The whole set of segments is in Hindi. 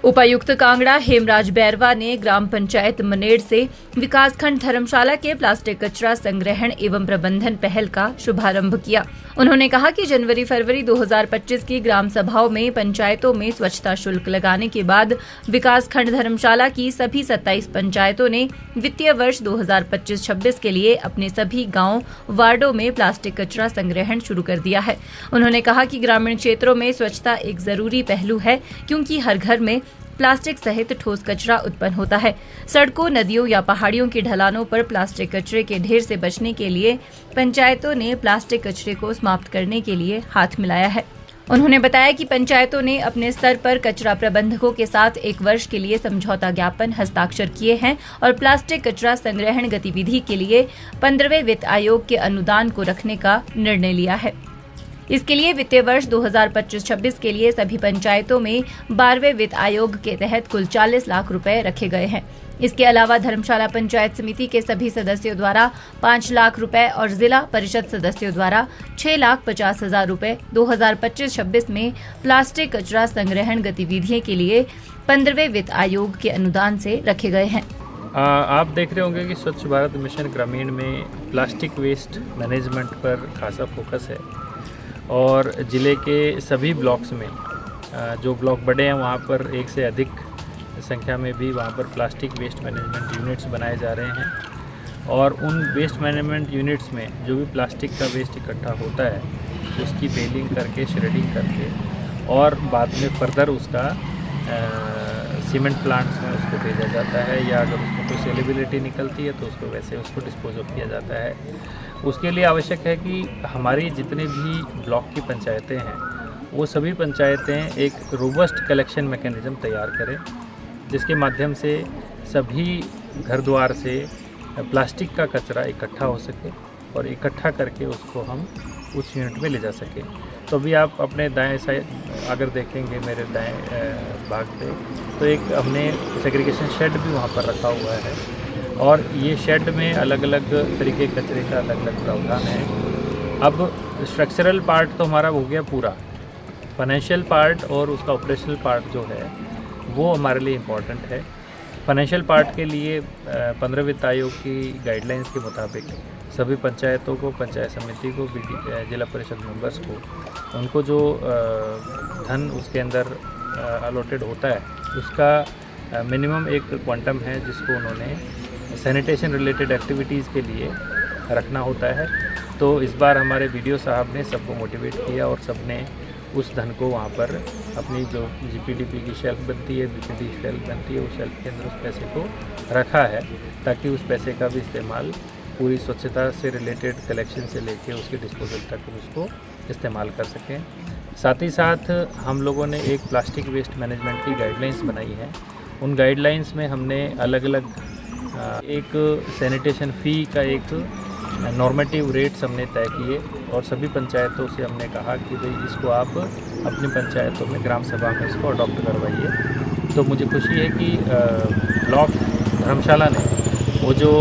उपायुक्त कांगड़ा हेमराज बैरवा ने ग्राम पंचायत मनेड़ से विकासखंड धर्मशाला के प्लास्टिक कचरा संग्रहण एवं प्रबंधन पहल का शुभारंभ किया। उन्होंने कहा कि जनवरी-फरवरी 2025 की ग्राम सभाओं में पंचायतों में स्वच्छता शुल्क लगाने के बाद विकासखंड धर्मशाला की सभी 27 पंचायतों ने वित्तीय वर्ष 2025-26 के लिए अपने सभी गांव वार्डों में प्लास्टिक कचरा संग्रहण शुरू कर दिया है। उन्होंने कहा कि ग्रामीण क्षेत्रों में स्वच्छता एक जरूरी पहलू है, क्योंकि हर घर में प्लास्टिक सहित ठोस कचरा उत्पन्न होता है। सड़कों, नदियों या पहाड़ियों की ढलानों पर प्लास्टिक कचरे के ढेर से बचने के लिए पंचायतों ने प्लास्टिक कचरे को समाप्त करने के लिए हाथ मिलाया है। उन्होंने बताया कि पंचायतों ने अपने स्तर पर कचरा प्रबंधकों के साथ 1 वर्ष के लिए समझौता ज्ञापन हस्ताक्षर किए हैं और प्लास्टिक कचरा संग्रहण गतिविधि के लिए 15वें वित्त आयोग के अनुदान को रखने का निर्णय लिया है। इसके लिए वित्तीय वर्ष 2025-26 के लिए सभी पंचायतों में 12वें वित्त आयोग के तहत कुल 40 लाख रुपए रखे गए हैं। इसके अलावा धर्मशाला पंचायत समिति के सभी सदस्यों द्वारा 5 लाख रुपए और जिला परिषद सदस्यों द्वारा 6,50,000 रुपए 2025-26 में प्लास्टिक कचरा संग्रहण गतिविधियों के लिए 15वें वित्त आयोग के अनुदान से रखे गए हैं। आप देख रहे होंगे कि स्वच्छ भारत मिशन ग्रामीण में प्लास्टिक वेस्ट मैनेजमेंट पर खासा फोकस है और ज़िले के सभी ब्लॉक्स में जो ब्लॉक बड़े हैं वहाँ पर एक से अधिक संख्या में भी वहाँ पर प्लास्टिक वेस्ट मैनेजमेंट यूनिट्स बनाए जा रहे हैं और उन वेस्ट मैनेजमेंट यूनिट्स में जो भी प्लास्टिक का वेस्ट इकट्ठा होता है उसकी बेलिंग करके, श्रेडिंग करके और बाद में फर्दर उसका सीमेंट प्लांट्स में उसको भेजा जाता है या अगर उसमें कोई सेलेबिलिटी निकलती है तो उसको वैसे उसको डिस्पोज ऑफ किया जाता है। उसके लिए आवश्यक है कि हमारी जितने भी ब्लॉक की पंचायतें हैं वो सभी पंचायतें एक रोबस्ट कलेक्शन मैकेनिज़्म तैयार करें, जिसके माध्यम से सभी घर द्वार से प्लास्टिक का कचरा इकट्ठा हो सके और इकट्ठा करके उसको हम उस यूनिट में ले जा सकें। तो अभी आप अपने दाएं साइड अगर देखेंगे मेरे दाएं भाग पे तो एक हमने सेग्रीगेशन शेड भी वहाँ पर रखा हुआ है और ये शेड में अलग अलग तरीके कचरे का अलग अलग प्रावधान है। अब स्ट्रक्चरल पार्ट तो हमारा हो गया पूरा, फाइनेंशियल पार्ट और उसका ऑपरेशनल पार्ट जो है वो हमारे लिए इम्पॉर्टेंट है। फाइनेंशियल पार्ट के लिए 15 वित्त आयोग की गाइडलाइंस के मुताबिक सभी पंचायतों को, पंचायत समिति को, जिला परिषद मेंबर्स को उनको जो धन उसके अंदर अलॉटेड होता है उसका मिनिमम एक क्वांटम है जिसको उन्होंने सैनिटेशन रिलेटेड एक्टिविटीज़ के लिए रखना होता है। तो इस बार हमारे वीडियो साहब ने सबको मोटिवेट किया और सबने उस धन को वहाँ पर अपनी जो जीपीडीपी की शेल्फ बनती है, बीपीडी शेल्फ बनती है, उस शेल्फ के अंदर उस पैसे को रखा है ताकि उस पैसे का भी इस्तेमाल पूरी स्वच्छता से रिलेटेड कलेक्शन से लेके उसके डिस्पोजल तक उसको इस्तेमाल कर सकें। साथ ही साथ हम लोगों ने एक प्लास्टिक वेस्ट मैनेजमेंट की गाइडलाइंस बनाई है। उन गाइडलाइंस में हमने अलग अलग एक सैनिटेशन फ़ी का एक नॉर्मेटिव रेट्स हमने तय किए और सभी पंचायतों से हमने कहा कि भाई इसको आप अपनी पंचायतों में ग्राम सभा में इसको अडॉप्ट करवाइए। तो मुझे खुशी है कि ब्लॉक धर्मशाला ने वो जो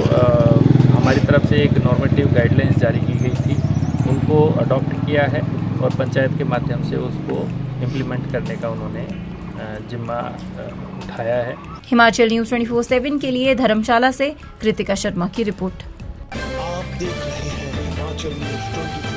हमारी तरफ से एक नॉर्मेटिव गाइडलाइंस जारी की गई थी उनको अडॉप्ट किया है और पंचायत के माध्यम से उसको इम्प्लीमेंट करने का उन्होंने जिम्मा उठाया है। हिमाचल न्यूज़ 24/7 के लिए धर्मशाला से कृतिका शर्मा की रिपोर्ट। आप देख रहे हैं हिमाचल न्यूज़ 24।